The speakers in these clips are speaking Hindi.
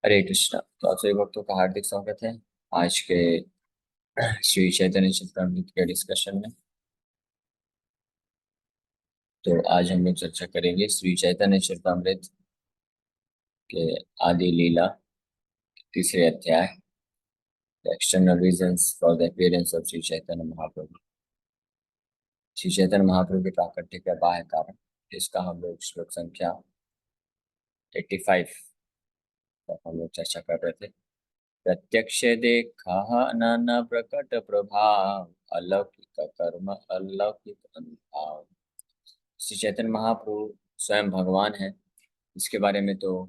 हरे कृष्णा। तो आप सभी भक्तों का हार्दिक स्वागत है आज के श्री चैतन्य चरितामृत के डिस्कशन में। तो आज हम लोग चर्चा करेंगे श्री चैतन्य चरितामृत के आदि लीला तीसरे अध्याय, external reasons for the appearance of Shri Chaitanya Mahaprabhu. Shri Chaitanya Mahaprabhu के प्राकट्य का बाह्य कारण, इसका हम लोग श्लोक संख्या 85 तक हम लोग चर्चा कर रहे थे। प्रत्यक्ष देखा नाना प्रकट प्रभाव, अलौकिक कर्म अलौकिक अनुभाव। श्री चैतन्य महाप्रभु स्वयं भगवान है, इसके बारे में तो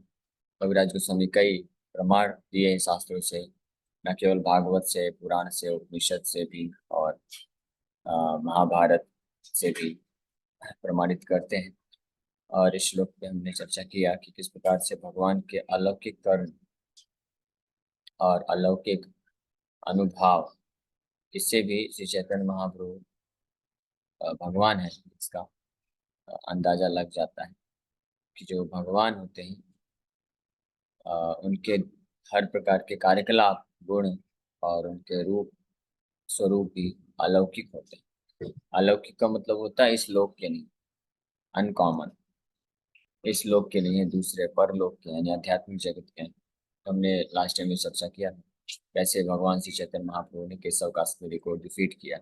कविराज गोस्वामी कई प्रमाण दिए हैं शास्त्रों से, न केवल भागवत से, पुराण से, उपनिषद से भी और महाभारत से भी प्रमाणित करते हैं। और इस श्लोक पे हमने चर्चा किया कि किस प्रकार से भगवान के अलौकिक कर्म और अलौकिक अनुभव, इससे भी श्री चैतन्य महाप्रभु भगवान है, इसका अंदाजा लग जाता है कि जो भगवान होते हैं उनके हर प्रकार के कार्यकलाप, गुण और उनके रूप स्वरूप भी अलौकिक होते हैं। अलौकिक का मतलब होता है इस लोक के नहीं, अनकॉमन, इस लोक के नहीं है, दूसरे परलोक के यानी आध्यात्मिक जगत के हैं। हमने लास्ट टाइम में चर्चा किया कैसे भगवान श्री चैतन्य महाप्रभु ने केशव काश्मीरी को डिफीट किया।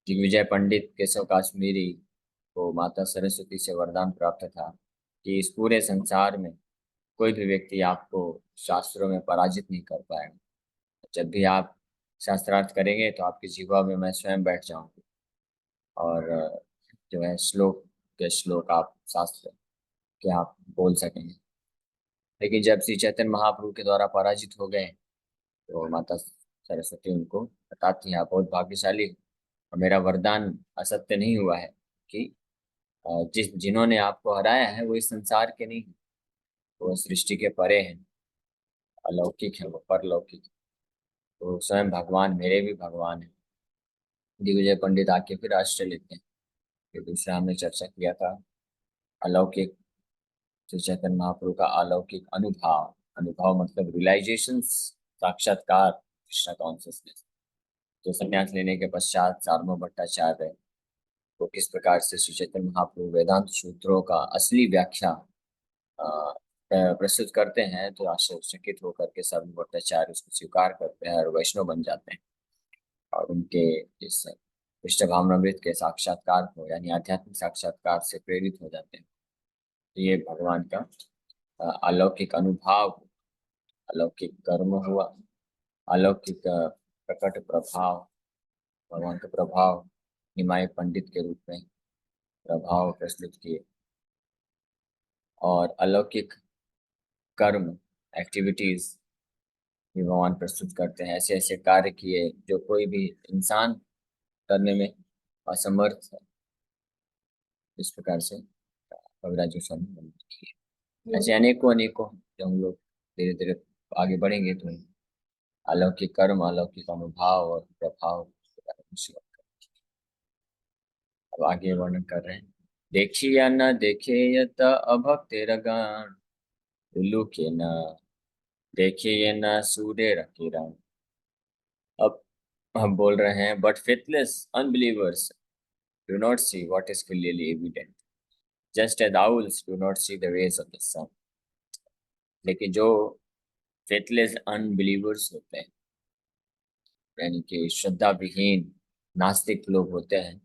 दिग्विजय पंडित केशव काश्मीरी को माता सरस्वती से वरदान प्राप्त था कि इस पूरे संसार में कोई भी व्यक्ति आपको शास्त्रों में पराजित नहीं कर पाएगा। जब भी आप शास्त्रार्थ करेंगे तो आपकी जीवा में मैं स्वयं बैठ जाऊंगी और जो है श्लोक के श्लोक आप शास्त्र के आप बोल सकेंगे। लेकिन जब श्री चैतन्य महाप्रभु के द्वारा पराजित हो गए तो माता सरस्वती उनको बताती हैं, आप बहुत भाग्यशाली हो और मेरा वरदान असत्य नहीं हुआ है कि जिन्होंने आपको हराया है वो इस संसार के नहीं हैं, वो सृष्टि के परे हैं, अलौकिक है, वो परलौकिक। तो स्वयं भगवान, मेरे भी भगवान है। दिग्विजय पंडित आके फिर आश्रय लेते हैं। फिर दूसरा हमने चर्चा किया था अलौकिक, श्री चैतन्य महाप्रभु का अलौकिक अनुभव। अनुभव मतलब रियलाइजेशन, साक्षात्कार, कृष्ण कॉन्शियसनेस। तो संन्यास लेने के पश्चात सार्वभौम भट्टाचार्य को किस प्रकार से श्री चैतन्य महाप्रभु वेदांत सूत्रों का असली व्याख्या प्रस्तुत करते हैं, तो आश्चर्यचकित होकर के सार्वभौम भट्टाचार्य उसको स्वीकार करते हैं और वैष्णव बन जाते हैं और उनके इस कृष्ण भावनामृत के साक्षात्कार को यानी आध्यात्मिक साक्षात्कार से प्रेरित हो जाते हैं। तो ये भगवान का अलौकिक अनुभव, अलौकिक कर्म हुआ, अलौकिक प्रकट प्रभाव, भगवान का प्रभाव निमाय पंडित के रूप में प्रभाव प्रस्तुत किए, और अलौकिक कर्म, एक्टिविटीज भी भगवान प्रस्तुत करते हैं। ऐसे ऐसे कार्य किए जो कोई भी इंसान करने में असमर्थ है। इस प्रकार से कविराज गोस्वामी ने वर्णन किए। ऐसे अनेकों अनेकों जो हम लोग धीरे धीरे आगे बढ़ेंगे तो अलौकिक कर्म, अलौकिक अनुभव और प्रभाव के बारे में श्लोक करेंगे। अब आगे वर्णन कर रहे हैं। देखी या न देखे यत अभक्तेर गण, उल्लू के न देखे ये न सूर्य किरण। अब हम बोल रहे हैं, but faithless unbelievers do not see what is clearly evident, just as owls do not see the rays of the sun। लेकिन जो फेथलेस अनबिलीवर्स होते हैं, यानी कि श्रद्धा विहीन नास्तिक लोग होते हैं,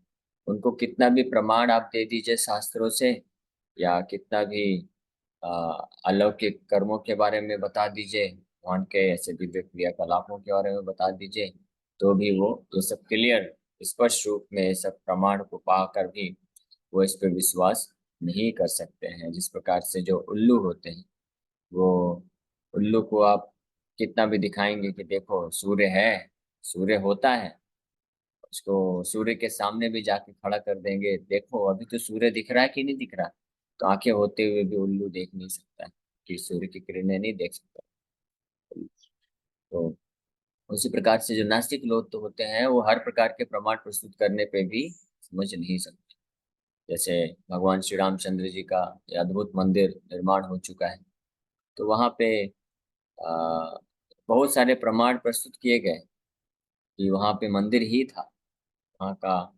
उनको कितना भी प्रमाण आप दे दीजिए शास्त्रों से, या कितना भी अ, अलौकिक कर्मों के बारे में बता दीजिए, भगवान के ऐसे दिव्य क्रियाकलापों के बारे में बता दीजिए, तो भी वो ये सब क्लियर स्पष्ट रूप में ये सब प्रमाण को पाकर भी वो इस पर विश्वास नहीं कर सकते हैं। जिस प्रकार से जो उल्लू होते हैं, वो उल्लू को आप कितना भी दिखाएंगे कि देखो सूर्य है, सूर्य होता है, उसको सूर्य के सामने भी जाके खड़ा कर देंगे, देखो अभी तो सूर्य दिख रहा है कि नहीं दिख रहा, तो आंखें होते हुए भी उल्लू देख नहीं सकता है कि सूर्य की किरणें नहीं देख सकता। तो उसी प्रकार से जो नास्तिक लोग तो होते हैं, वो हर प्रकार के प्रमाण प्रस्तुत करने पे भी समझ नहीं सकते। जैसे भगवान श्री रामचंद्र जी का ये अद्भुत मंदिर निर्माण हो चुका है, तो वहां पे बहुत सारे प्रमाण प्रस्तुत किए गए कि वहाँ पे मंदिर ही था। वहाँ का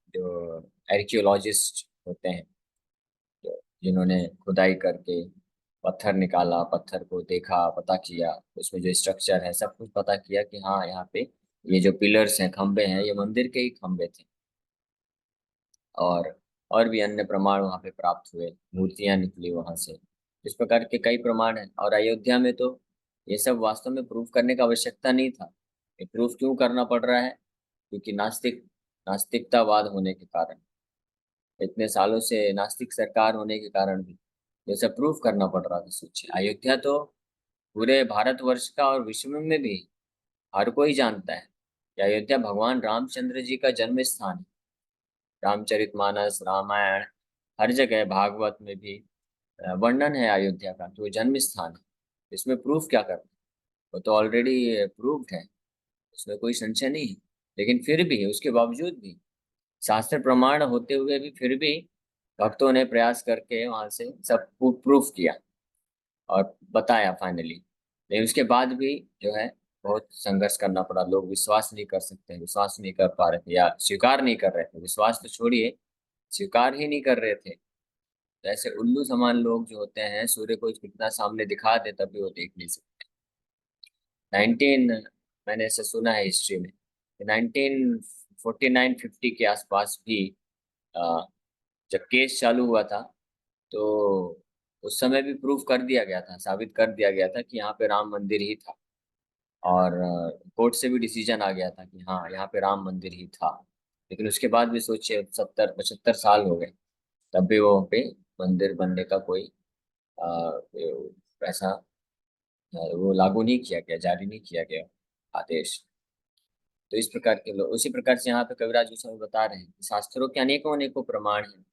जो आर्कियोलॉजिस्ट होते हैं, जिन्होंने खुदाई करके पत्थर निकाला, पत्थर को देखा, पता किया, उसमें जो स्ट्रक्चर है सब कुछ पता किया कि हाँ यहाँ पे ये जो पिलर्स हैं, खंबे हैं, ये मंदिर के ही खंबे थे। और और भी अन्य प्रमाण वहाँ पे प्राप्त हुए, मूर्तियां निकली वहां से। इस प्रकार के कई प्रमाण हैं। और अयोध्या में तो ये सब वास्तव में प्रूफ करने का आवश्यकता नहीं था। ये प्रूफ क्यों करना पड़ रहा है? क्योंकि नास्तिकतावाद होने के कारण, इतने सालों से नास्तिक सरकार होने के कारण भी ये सब प्रूफ करना पड़ रहा था। सोचिए, अयोध्या तो पूरे भारतवर्ष का और विश्व में भी हर कोई जानता है कि अयोध्या भगवान रामचंद्र जी का जन्म स्थान है। रामचरितमानस, रामायण, हर जगह, भागवत में भी वर्णन है अयोध्या का, जो जन्म स्थान है। इसमें प्रूफ क्या करना? वो तो ऑलरेडी प्रूव्ड है, उसमें कोई संशय नहीं है। लेकिन फिर भी, उसके बावजूद भी, शास्त्र प्रमाण होते हुए भी, फिर भी भक्तों ने प्रयास करके वहां से सब प्रूफ किया और बताया फाइनली। लेकिन उसके बाद भी जो है बहुत संघर्ष करना पड़ा। लोग विश्वास नहीं कर सकते, विश्वास नहीं कर पा रहे थे या स्वीकार नहीं कर रहे थे। विश्वास तो छोड़िए, स्वीकार ही नहीं कर रहे थे। तो ऐसे उल्लू समान लोग जो होते हैं, सूर्य को कितना सामने दिखा दे तब भी वो देख नहीं सकते। 19 मैंने ऐसा सुना है हिस्ट्री में, 1949-50 के आसपास भी अ, जब केस चालू हुआ था, तो उस समय भी प्रूफ कर दिया गया था, साबित कर दिया गया था कि यहाँ पे राम मंदिर ही था। और कोर्ट से भी डिसीजन आ गया था कि हाँ यहाँ पे राम मंदिर ही था। लेकिन उसके बाद भी सोचिए, 70-75 साल हो गए, तब भी वो पे मंदिर बनने का कोई ऐसा वो लागू नहीं किया गया, जारी नहीं किया गया आदेश। तो इस प्रकार के लोग, उसी प्रकार से यहाँ पे कविराज गोस्वामी बता रहे हैं कि शास्त्रों के अनेकों अनेकों प्रमाण हैं।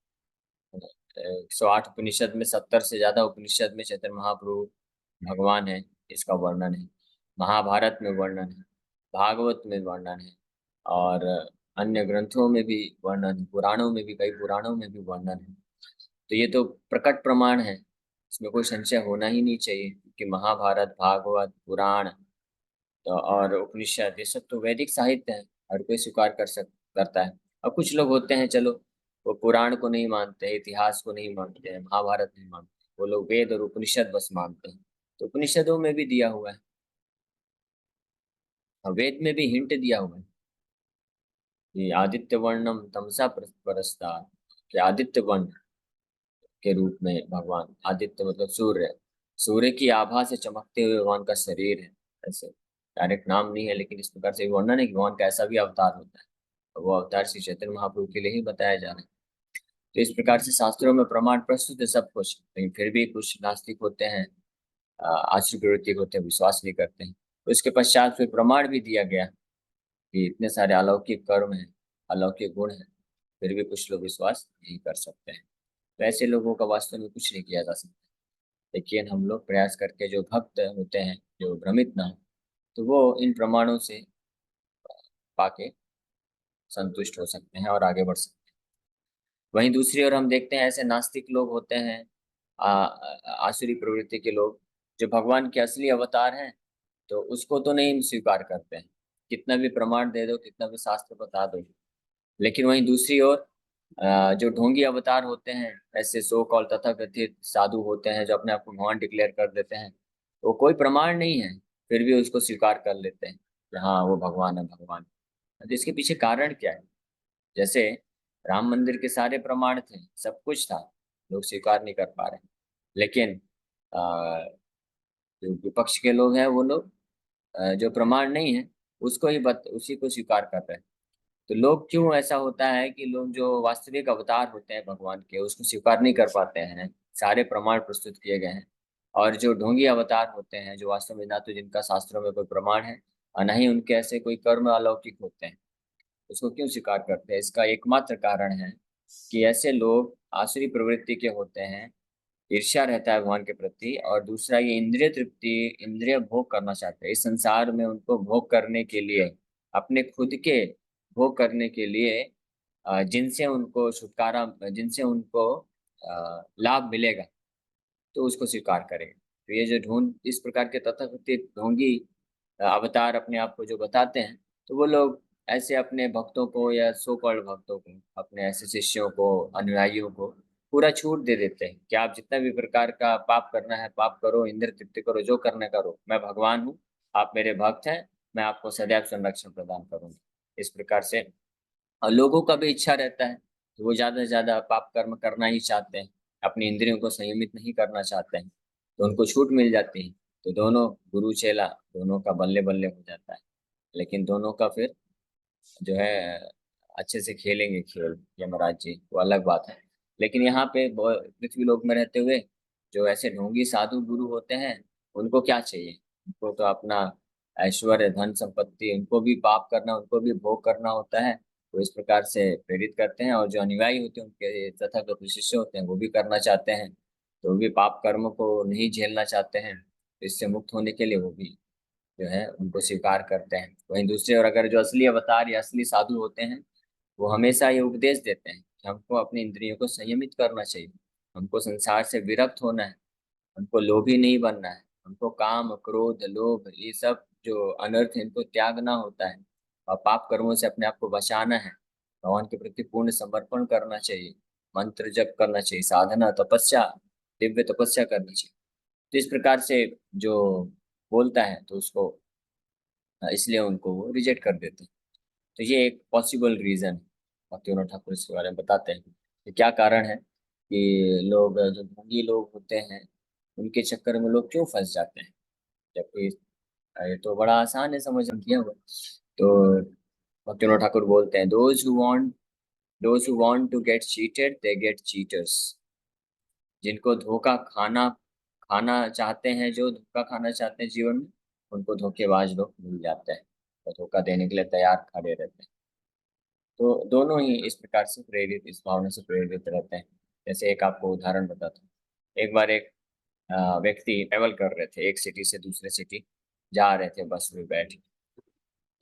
108 उपनिषद में, 70 से ज्यादा उपनिषद में चैतन्य महाप्रभु भगवान है, इसका वर्णन है। महाभारत में वर्णन है, भागवत में वर्णन है, और अन्य ग्रंथों में भी वर्णन है, पुराणों में भी, कई पुराणों में भी वर्णन है। तो ये तो प्रकट प्रमाण है, इसमें कोई संशय होना ही नहीं चाहिए कि महाभारत, भागवत, पुराण तो और उपनिषद, ये सब तो वैदिक साहित्य है, हर कोई स्वीकार करता है। अब कुछ लोग होते हैं, चलो, वो पुराण को नहीं मानते, इतिहास को नहीं मानते हैं, महाभारत नहीं मानते, वो लोग वेद और उपनिषद बस मानते हैं। तो उपनिषदों में भी दिया हुआ है, और वेद में भी हिंट दिया हुआ है कि आदित्य वर्णम तमसा परस्ता, कि आदित्य वर्ण के रूप में भगवान, आदित्य मतलब सूर्य, सूर्य की आभा से चमकते हुए भगवान का शरीर है। ऐसे डायरेक्ट नाम नहीं है, लेकिन इस प्रकार से वर्णन है कि भगवान का ऐसा भी अवतार होता है। और वो अवतार श्री चैतन्य महाप्रभु के लिए ही बताया जा रहा है। तो इस प्रकार से शास्त्रों में प्रमाण प्रस्तुत है सब कुछ, लेकिन फिर भी कुछ नास्तिक होते हैं, आश्रित प्रवृत्ति के होते हैं, विश्वास नहीं करते हैं। तो इसके पश्चात फिर प्रमाण भी दिया गया कि इतने सारे अलौकिक कर्म हैं, अलौकिक गुण हैं, फिर भी कुछ लोग विश्वास नहीं कर सकते हैं। तो ऐसे लोगों का वास्तव में कुछ नहीं किया जा सकता। लेकिन हम लोग प्रयास करके, जो भक्त होते हैं, जो भ्रमित ना हो, तो वो इन प्रमाणों से पाके संतुष्ट हो सकते हैं और आगे बढ़ सकते हैं। वहीं दूसरी ओर हम देखते हैं, ऐसे नास्तिक लोग होते हैं, आसुरी प्रवृत्ति के लोग, जो भगवान के असली अवतार हैं, तो उसको तो नहीं स्वीकार करते हैं। कितना भी प्रमाण दे दो, कितना भी शास्त्र बता दो। लेकिन वहीं दूसरी ओर जो ढोंगी अवतार होते हैं, ऐसे सो कॉल तथाकथित साधु होते हैं, जो अपने आप को भगवान डिक्लेयर कर देते हैं, वो कोई प्रमाण नहीं है, फिर भी उसको स्वीकार कर लेते हैं कि हाँ वो भगवान है, भगवान है। तो इसके पीछे कारण क्या है? जैसे राम मंदिर के सारे प्रमाण थे, सब कुछ था, लोग स्वीकार नहीं कर पा रहे। लेकिन अ, जो विपक्ष के लोग हैं, वो लोग जो प्रमाण नहीं है उसको ही उसी को स्वीकार कर रहे हैं। तो लोग, क्यों ऐसा होता है कि लोग जो वास्तविक अवतार होते हैं भगवान के, उसको स्वीकार नहीं कर पाते हैं? सारे प्रमाण प्रस्तुत किए गए हैं। और जो ढोंगी अवतार होते हैं, जो वास्तव में ना तो जिनका शास्त्रों में कोई प्रमाण है और ना ही उनके ऐसे कोई कर्म अलौकिक होते हैं, उसको क्यों स्वीकार करते हैं? इसका एकमात्र कारण है कि ऐसे लोग आसुरी प्रवृत्ति के होते हैं, ईर्ष्या रहता है भगवान के प्रति, और दूसरा ये इंद्रिय तृप्ति, इंद्रिय भोग करना चाहते हैं। इस संसार में उनको भोग करने के लिए, अपने खुद के भोग करने के लिए, जिनसे उनको छुटकारा, जिनसे उनको लाभ मिलेगा, तो उसको स्वीकार करेगा। तो ये जो ढोंग इस प्रकार के तथाकथित ढोंगी अवतार अपने आप को जो बताते हैं, तो वो लोग ऐसे अपने भक्तों को या सो कॉल्ड भक्तों को, अपने ऐसे शिष्यों को, अनुयायियों को पूरा छूट दे देते हैं कि आप जितना भी प्रकार का पाप करना है पाप करो, इंद्र तृप्ति करो, जो करना करो, मैं भगवान हूँ, आप मेरे भक्त हैं, मैं आपको सदैव संरक्षण प्रदान करूंगा। इस प्रकार से और लोगों का भी इच्छा रहता है कि वो ज्यादा से ज्यादा पाप कर्म करना ही चाहते हैं, अपनी इंद्रियों को संयमित नहीं करना चाहते हैं, तो उनको छूट मिल जाती है। तो दोनों गुरु चेला दोनों का बल्ले बल्ले हो जाता है। लेकिन दोनों का फिर जो है अच्छे से खेलेंगे खेल यमराज जी, वो अलग बात है। लेकिन यहाँ पे पृथ्वी लोक में रहते हुए जो ऐसे ढोंगी साधु गुरु होते हैं, उनको क्या चाहिए? उनको तो अपना ऐश्वर्य धन संपत्ति, उनको भी पाप करना, उनको भी भोग करना होता है। तो इस प्रकार से प्रेरित करते हैं, और जो अनुयायी होते हैं उनके तथागत शिष्य होते हैं वो भी करना चाहते हैं, तो वो भी पाप कर्म को नहीं झेलना चाहते हैं, तो इससे मुक्त होने के लिए वो भी जो है उनको स्वीकार करते हैं। वहीं दूसरे और अगर जो असली अवतार या असली साधु होते हैं, वो हमेशा ये उपदेश देते हैं कि हमको अपनी इंद्रियों को संयमित करना चाहिए, हमको संसार से विरक्त होना है, हमको लोभी नहीं बनना है, हमको काम क्रोध लोभ ये सब जो अनर्थ है इनको त्यागना होता है, और पाप कर्मों से अपने आप को बचाना है, भगवान के प्रति पूर्ण समर्पण करना चाहिए, मंत्र जप करना चाहिए, साधना तपस्या, दिव्य तपस्या करनी चाहिए। तो इस प्रकार से जो बोलता है तो उसको इसलिए उनको वो रिजेक्ट कर देते हैं। तो ये एक पॉसिबल रीजन है। भक्तिविनोद ठाकुर इसके बारे में बताते हैं कि क्या कारण है कि लोग जो ढोंगी लोग होते हैं उनके चक्कर में लोग क्यों फंस जाते हैं, जबकि ये तो बड़ा आसान है, समझ में किया हुआ। तो भक्तिविनोद ठाकुर बोलते हैं, those who want to get cheated they get cheaters. जिनको धोखा खाना खाना चाहते हैं, जो धोखा खाना चाहते हैं जीवन में, उनको धोखेबाज लोग मिल जाते हैं, और धोखा देने के लिए तैयार खड़े रहते हैं। तो दोनों ही इस प्रकार से प्रेरित, इस भावना से प्रेरित रहते हैं। जैसे एक आपको उदाहरण बताता हूँ। एक बार एक व्यक्ति ट्रेवल कर रहे थे, एक सिटी से दूसरे सिटी जा रहे थे बस में बैठ के।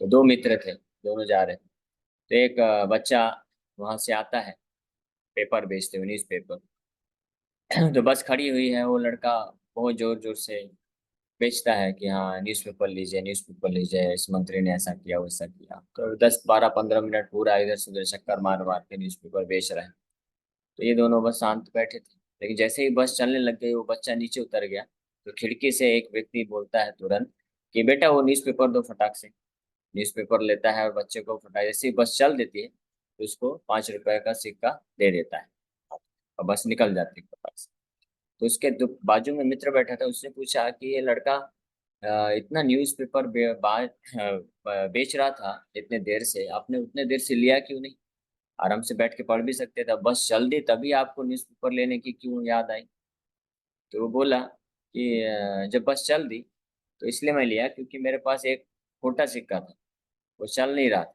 तो दो मित्र थे, दोनों जा रहे थे। तो एक बच्चा वहां से आता है पेपर बेचते हुए, न्यूज पेपर। तो बस खड़ी हुई है, वो लड़का बहुत जोर जोर से बेचता है कि हाँ न्यूज़पेपर लीजिए, न्यूज़पेपर लीजिए, इस मंत्री ने ऐसा किया वैसा किया। तो 10 12 15 मिनट पूरा इधर से उधर चक्कर मार मार के न्यूज़पेपर बेच रहे हैं। तो ये दोनों बस शांत बैठे थे। लेकिन जैसे ही बस चलने लग गई, वो बच्चा नीचे उतर गया, तो खिड़की से एक व्यक्ति बोलता है तुरंत कि बेटा वो न्यूज़पेपर दो फटाक से। न्यूज़पेपर लेता है और बच्चे को फटाक, जैसे ही बस चल देती है तो उसको 5 रुपए का सिक्का दे देता है, और बस निकल जाती है फटाक से। तो उसके बाजू में मित्र बैठा था, उसने पूछा कि ये लड़का इतना न्यूज़पेपर बेच रहा था इतने देर से, आपने उतने देर से लिया क्यों नहीं? आराम से बैठ के पढ़ भी सकते थे, बस चल दी तभी आपको न्यूज़पेपर लेने की क्यों याद आई? तो वो बोला कि जब बस चल दी तो इसलिए मैं लिया क्योंकि मेरे पास एक खोटा सिक्का था, वो चल नहीं रहा था।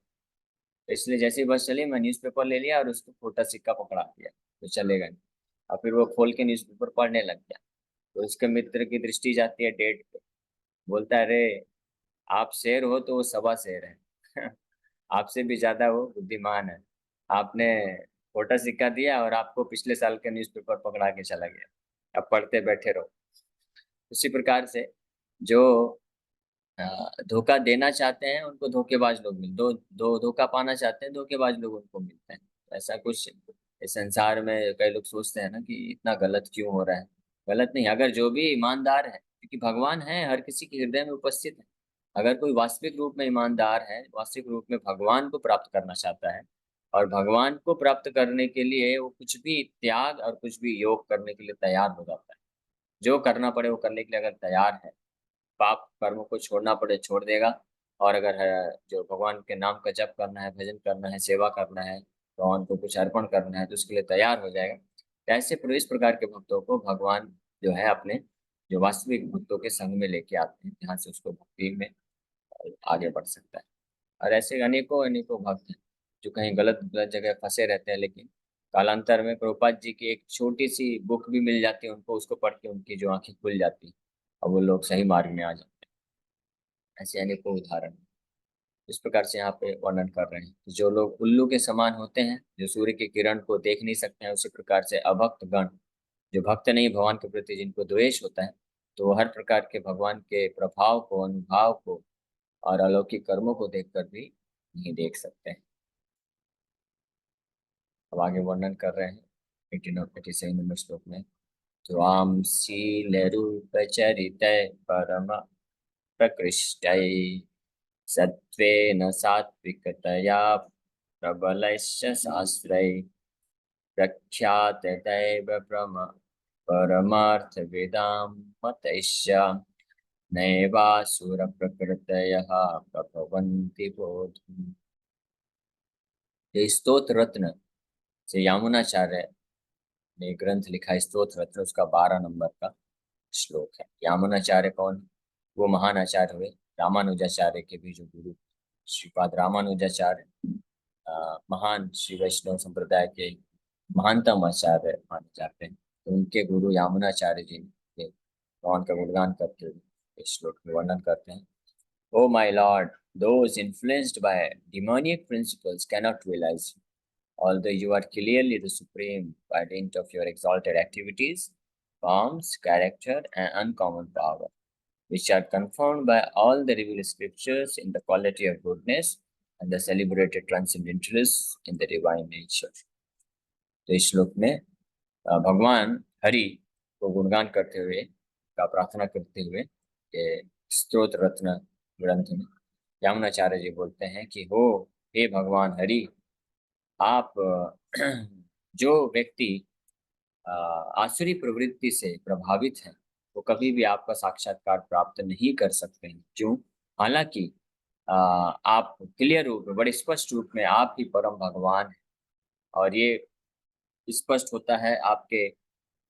तो इसलिए जैसे ही बस चली मैं न्यूज़पेपर ले लिया और उसको खोटा सिक्का पकड़ा दिया, तो चलेगा नहीं। और फिर वो खोल के न्यूज़पेपर पढ़ने लग गया। तो उसके मित्र की दृष्टि जाती है डेट पे, बोलता है अरे आप शेर हो तो वो सवा शेर है। आपसे भी ज्यादा वो बुद्धिमान है। आपने खोटा सिक्का दिया और आपको पिछले साल का न्यूज़पेपर पकड़ा के चला गया, अब पढ़ते बैठे रहो। उसी प्रकार से जो धोखा देना चाहते हैं उनको धोखेबाज लोग मिल दो दो धोखा पाना चाहते हैं धोखेबाज लोग उनको मिलते हैं। तो ऐसा कुछ इस संसार में कई लोग सोचते हैं ना कि इतना गलत क्यों हो रहा है। गलत नहीं, अगर जो भी ईमानदार है, क्योंकि भगवान है हर किसी के हृदय में उपस्थित है। अगर कोई वास्तविक रूप में ईमानदार है, वास्तविक रूप में भगवान को प्राप्त करना चाहता है, और भगवान को प्राप्त करने के लिए वो कुछ भी त्याग और कुछ भी योग करने के लिए तैयार हो जाता है। जो करना पड़े वो करने के लिए अगर तैयार है, पाप कर्मों को छोड़ना पड़े छोड़ देगा। और अगर है जो भगवान के नाम का जप करना है, भजन करना है, सेवा करना है, भगवान को कुछ अर्पण करना है, तो उसके लिए तैयार हो जाएगा। तो ऐसे इस प्रकार के भक्तों को भगवान जो है अपने जो वास्तविक भक्तों के संग में लेके आते हैं, जहाँ से उसको भक्ति में आगे बढ़ सकता है। और ऐसे अनेकों अनेकों भक्त हैं जो कहीं गलत गलत जगह फंसे रहते हैं, लेकिन कालांतर में प्रभुपाद जी की एक छोटी सी बुक भी मिल जाती है उनको, उसको पढ़ के उनकी जो आंखें खुल जाती हैं और वो लोग सही मार्ग में आ जाते हैं। ऐसे अनेकों उदाहरण इस प्रकार से यहाँ पे वर्णन कर रहे हैं कि जो लोग उल्लू के समान होते हैं, जो सूर्य की किरण को देख नहीं सकते हैं, उसी प्रकार से अभक्त गण, जो भक्त नहीं भगवान के प्रति जिनको द्वेष होता है, तो हर प्रकार के भगवान के प्रभाव को, अनुभाव को और अलौकिक कर्मों को देखकर भी नहीं देख सकते हैं। अब आगे वर्णन कर रहे हैं 87 नंबर श्लोक में। त्वां शील रूप चरित परम प्रकृष्टै सत्त्वेन सात्विकतया प्रबलैश्च शास्त्रै प्रख्यात दैव परमार्थविदां मतैश्च नैवासुर प्रकृतयः प्रभवन्ति बोधुम्। ये स्तोत्र रत्न से यामुनाचार्य ने ग्रंथ लिखा है, स्तोत्र रत्न, उसका 12 नंबर का श्लोक है। यामुनाचार्य कौन? वो महान आचार्य हुए, रामानुजाचार्य के भी जो गुरु, श्रीपाद रामानुजाचार्य महान श्री वैष्णव संप्रदाय के महानतम आचार्य माने जाते हैं। तो उनके गुरु यामुनाचार्य जी के भगवान का गुणगान करते हुए इस श्लोक में वर्णन करते हैं। Oh my Lord, those influenced by demonic principles cannot realize you, although you are clearly the supreme by dint of your exalted activities, forms, character, and uncommon power, which are confirmed by all the revealed scriptures in the quality of goodness and the celebrated transcendentalists in the divine nature. तो इस श्लोक में भगवान हरि को गुणगान करते हुए का प्रार्थना करते हुए ये स्तोत्र रत्न ग्रंथ में यामुनाचार्य जी बोलते हैं कि हो हे भगवान हरि, आप जो व्यक्ति आसुरी प्रवृत्ति से प्रभावित हैं वो कभी भी आपका साक्षात्कार प्राप्त नहीं कर सकते हैं। क्यों? हालांकि आप क्लियर रूप में, बड़े स्पष्ट रूप में आप ही परम भगवान हैं, और ये स्पष्ट होता है आपके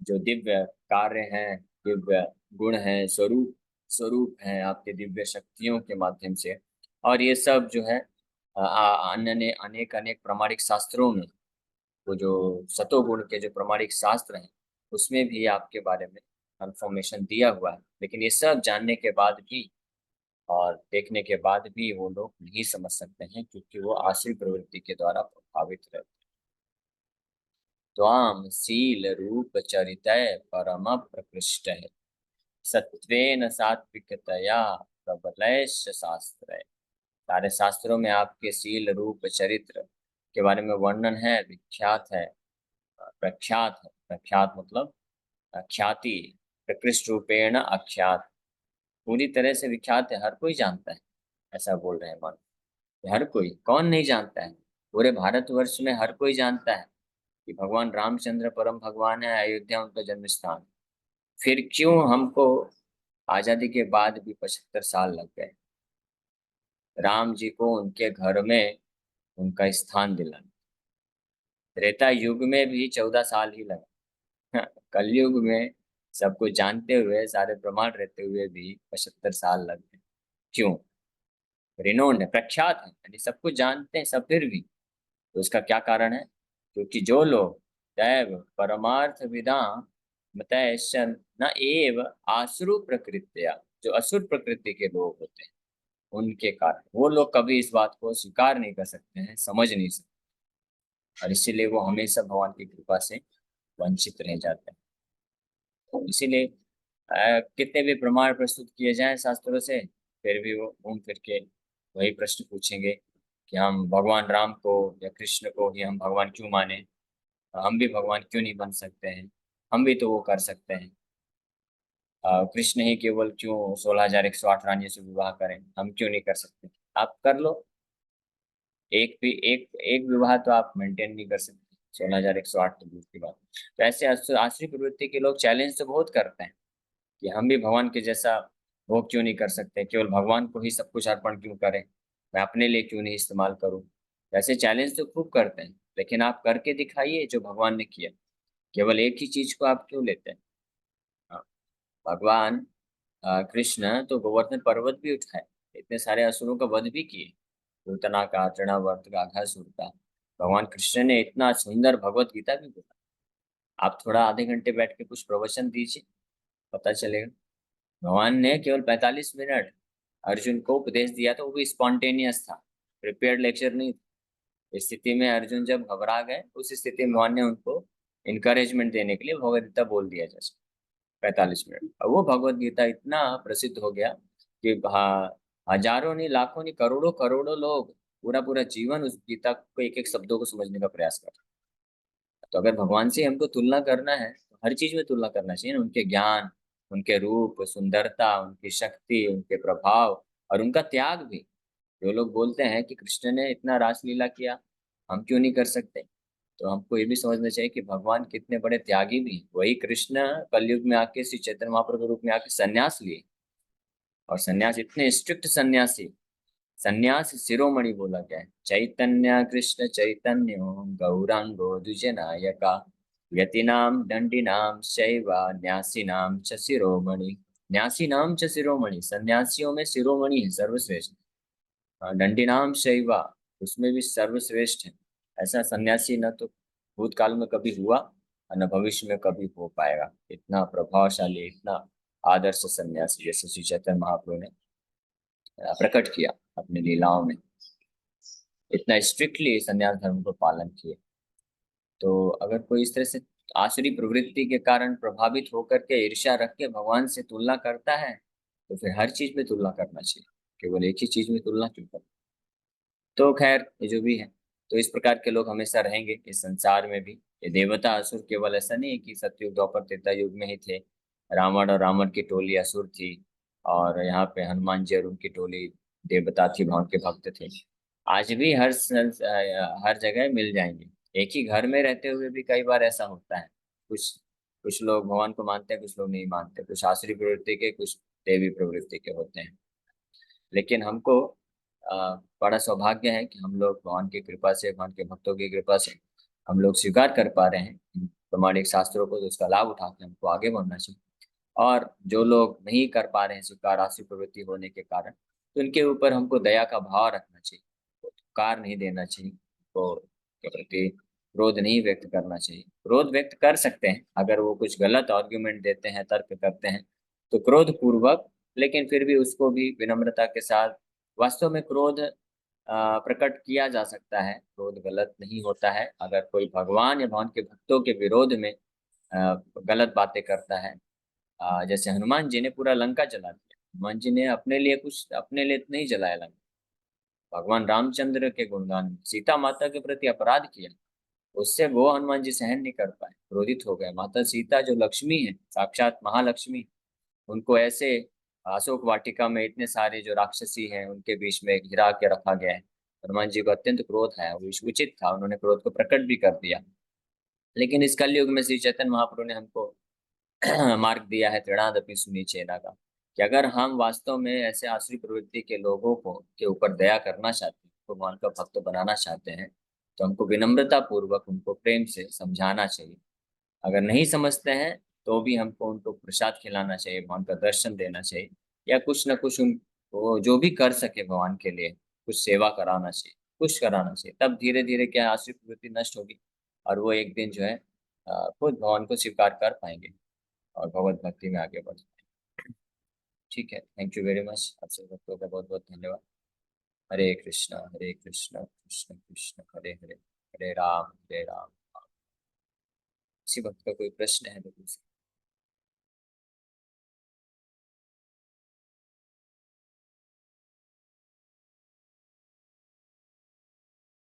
जो दिव्य कार्य हैं, दिव्य गुण हैं, स्वरूप स्वरूप हैं आपके दिव्य शक्तियों के माध्यम से। और ये सब जो है अन्य ने अनेक अनेक प्रामाणिक शास्त्रों में, वो जो सतोगुण के जो प्रामाणिक शास्त्र हैं उसमें भी आपके बारे में कंफर्मेशन दिया हुआ है। लेकिन ये सब जानने के बाद भी और देखने के बाद भी वो लोग नहीं समझ सकते हैं, क्योंकि वो आश्रित प्रवृत्ति के द्वारा प्रभावित रहते हैं। त्वां शील रूप चरितय परम प्रकृष्ट सत्वेन सात्विकतया प्रबलैश्च शास्त्र। सारे शास्त्रों में आपके शील रूप चरित्र के बारे में वर्णन है, विख्यात है, प्रख्यात है। प्रख्यात मतलब ख्याति, प्रकृष्ट रूपेण अख्यात, पूरी तरह से विख्यात है, हर कोई जानता है, ऐसा बोल रहे हैं मन। हर कोई, कौन नहीं जानता है? पूरे भारतवर्ष में हर कोई जानता है कि भगवान रामचंद्र परम भगवान है, अयोध्या उनका जन्म स्थान। फिर क्यों हमको आजादी के बाद भी 75 साल लग गए राम जी को उनके घर में उनका स्थान दिलाने? त्रेता युग में भी 14 साल ही लगा कलयुग में सब कुछ जानते हुए, सारे प्रमाण रहते हुए भी 75 साल लग गए। क्यों? रिनोन्ड है, प्रख्यात है, यानी सब कुछ जानते हैं सब, फिर भी। तो उसका क्या कारण है? क्योंकि जो लोग दैव परमार्थ विदा मतैशन न एव आसुरु प्रकृत्या, जो असुर प्रकृति के लोग होते हैं उनके कारण वो लोग कभी इस बात को स्वीकार नहीं कर सकते हैं, समझ नहीं सकते, और इसीलिए वो हमेशा भगवान की कृपा से वंचित रह जाते हैं। तो इसीलिए कितने भी प्रमाण प्रस्तुत किए जाएं शास्त्रों से, फिर भी वो घूम फिर के वही प्रश्न पूछेंगे कि हम भगवान राम को या कृष्ण को ही हम भगवान क्यों माने, हम भी भगवान क्यों नहीं बन सकते हैं, हम भी तो वो कर सकते हैं। कृष्ण ही केवल क्यों 16,108 रानियों से विवाह करें, हम क्यों नहीं कर सकते? आप कर लो, एक भी एक एक विवाह तो आप मेंटेन नहीं कर सकते, 16,108 तो दूर की बात। तो ऐसे आसुरी प्रवृत्ति के लोग चैलेंज तो बहुत करते हैं कि हम भी भगवान के जैसा भोग क्यों नहीं कर सकते, केवल भगवान को ही सब कुछ अर्पण क्यों करें, मैं अपने लिए क्यों नहीं इस्तेमाल करूं। ऐसे चैलेंज तो खूब करते हैं, लेकिन आप करके दिखाइए जो भगवान ने किया। केवल एक ही चीज को आप क्यों लेते हैं? हाँ, भगवान कृष्ण तो गोवर्धन पर्वत भी उठाए, इतने सारे असुरों का वध भी किए, पूतना का, तृणावर्त का, घासुर का। भगवान कृष्ण ने इतना सुंदर भगवत गीता भी बोला। आप थोड़ा आधे घंटे बैठ के कुछ प्रवचन दीजिए, पता चलेगा। भगवान ने केवल 45 मिनट अर्जुन को उपदेश दिया था, वो भी स्पॉन्टेनियस था, प्रिपेयर्ड लेक्चर नहीं था। इस स्थिति में अर्जुन जब घबरा गए, उस स्थिति में भगवान ने उनको इनकरेजमेंट देने के लिए भगवद गीता बोल दिया जैसे। 45 मिनट। और वो भगवत गीता इतना प्रसिद्ध हो गया कि हजारों नहीं, लाखों नहीं, करोड़ों करोड़ों लोग पूरा पूरा जीवन उस गीता को एक एक शब्दों को समझने का प्रयास कर रहे हैं। तो अगर भगवान से हमको तुलना करना है तो हर चीज में तुलना करना चाहिए ना, उनके ज्ञान, उनके रूप, सुंदरता, उनकी शक्ति, उनके प्रभाव और उनका त्याग भी। जो लोग बोलते हैं कि कृष्ण ने इतना रासलीला किया, हम क्यों नहीं कर सकते, तो हमको ये भी समझना चाहिए कि भगवान कितने बड़े त्यागी भी हैं। वही कृष्ण कलयुग में आके श्री चैतन्य महाप्रभु के रूप में आके सन्यास लिए, और सन्यास इतने स्ट्रिक्ट सन्यासी, सन्यास शिरोमणि बोला गया है। चैतन्य कृष्ण चैतन्य गौरांगो द्विजनायका यतीनाम दंडिनाम शैवा न्यासीनाम च शिरोमणि। न्यासीनाम च शिरोमणि, सन्यासियों में शिरोमणि है, सर्वश्रेष्ठ। दंडीनाम शैवा, उसमें भी सर्वश्रेष्ठ है। ऐसा सन्यासी न तो भूतकाल में कभी हुआ और न भविष्य में कभी हो पाएगा। इतना प्रभावशाली, इतना आदर्श सन्यासी जैसे श्री चैतन्य महाप्रभु ने प्रकट किया अपनी लीलाओं में, इतना स्ट्रिक्टली संन्यास धर्म को पालन किए। तो अगर कोई इस तरह से आसुरी प्रवृत्ति के कारण प्रभावित होकर के ईर्ष्या रख के भगवान से तुलना करता है, तो फिर हर चीज में तुलना करना चाहिए, केवल एक ही चीज में तुलना क्यों करना। तो खैर ये जो भी है, तो इस प्रकार के लोग हमेशा रहेंगे इस संसार में भी। ये देवता असुर केवल ऐसा नहीं है कि सतयुग द्वापर त्रेता युग में ही थे, रावण और रावण की टोली असुर थी, और यहाँ पे हनुमान जी और उनकी टोली देवता थी, भगवान के भक्त थे। आज भी हर जगह मिल जाएंगे। एक ही घर में रहते हुए भी कई बार ऐसा होता है, कुछ कुछ लोग भगवान को मानते हैं, कुछ लोग नहीं मानते, कुछ आसुरी प्रवृत्ति के, कुछ देवी प्रवृत्ति के होते हैं। लेकिन हमको बड़ा सौभाग्य है कि हम लोग भगवान की कृपा से, भगवान के भक्तों की कृपा से हम लोग स्वीकार कर पा रहे हैं इन प्रमाणिक शास्त्रों को, तो उसका लाभ उठा के हमको आगे बढ़ना चाहिए। और जो लोग नहीं कर पा रहे हैं स्वीकार आसुरी प्रवृत्ति होने के कारण, तो उनके ऊपर हमको दया का भाव रखना चाहिए, कार नहीं देना चाहिए, तो के प्रति क्रोध नहीं व्यक्त करना चाहिए। क्रोध व्यक्त कर सकते हैं अगर वो कुछ गलत आर्ग्यूमेंट देते हैं, तर्क करते हैं, तो क्रोध पूर्वक, लेकिन फिर भी उसको भी विनम्रता के साथ। वास्तव में क्रोध प्रकट किया जा सकता है, क्रोध गलत नहीं होता है। अगर कोई भगवान या भगवान के भक्तों के विरोध में गलत बातें करता है, जैसे हनुमान जी ने पूरा लंका जला दिया। हनुमान जी ने अपने लिए कुछ, अपने लिए नहीं जलाया लंका, भगवान रामचंद्र के गुणगान, सीता माता के प्रति अपराध किया, उससे वो हनुमान जी सहन नहीं कर पाए, क्रोधित हो गए। माता सीता जो लक्ष्मी है, साक्षात महालक्ष्मी, उनको ऐसे अशोक वाटिका में इतने सारे जो राक्षसी हैं उनके बीच में घिरा के रखा गया है। हनुमान जी को अत्यंत क्रोध है, वो उचित था, उन्होंने क्रोध को प्रकट भी कर दिया। लेकिन इस कलयुग में श्री चैतन्य महाप्रभु ने हमको मार्ग दिया है, त्रिणादपि सुनीचेना का, कि अगर हम वास्तव में ऐसे आसुरी प्रवृत्ति के लोगों को के ऊपर दया करना चाहते हैं, तो भगवान का भक्त बनाना चाहते हैं, तो हमको विनम्रता पूर्वक उनको प्रेम से समझाना चाहिए। अगर नहीं समझते हैं तो भी हमको उनको प्रसाद खिलाना चाहिए, भगवान का दर्शन देना चाहिए, या कुछ न कुछ उनको जो भी कर सके भगवान के लिए कुछ सेवा कराना चाहिए, कुछ कराना चाहिए। तब धीरे धीरे क्या है, आसुरी प्रवृत्ति नष्ट होगी और वो एक दिन जो है खुद भगवान को स्वीकार कर पाएंगे और भगवत भक्ति में आगे बढ़ पाएंगे। ठीक है, थैंक यू वेरी मच, आपसे भक्तों का बहुत बहुत धन्यवाद। हरे कृष्णा कृष्ण कृष्ण हरे हरे, हरे राम हरे राम। किसी भक्त का कोई प्रश्न है तो पूछ सकते हैं।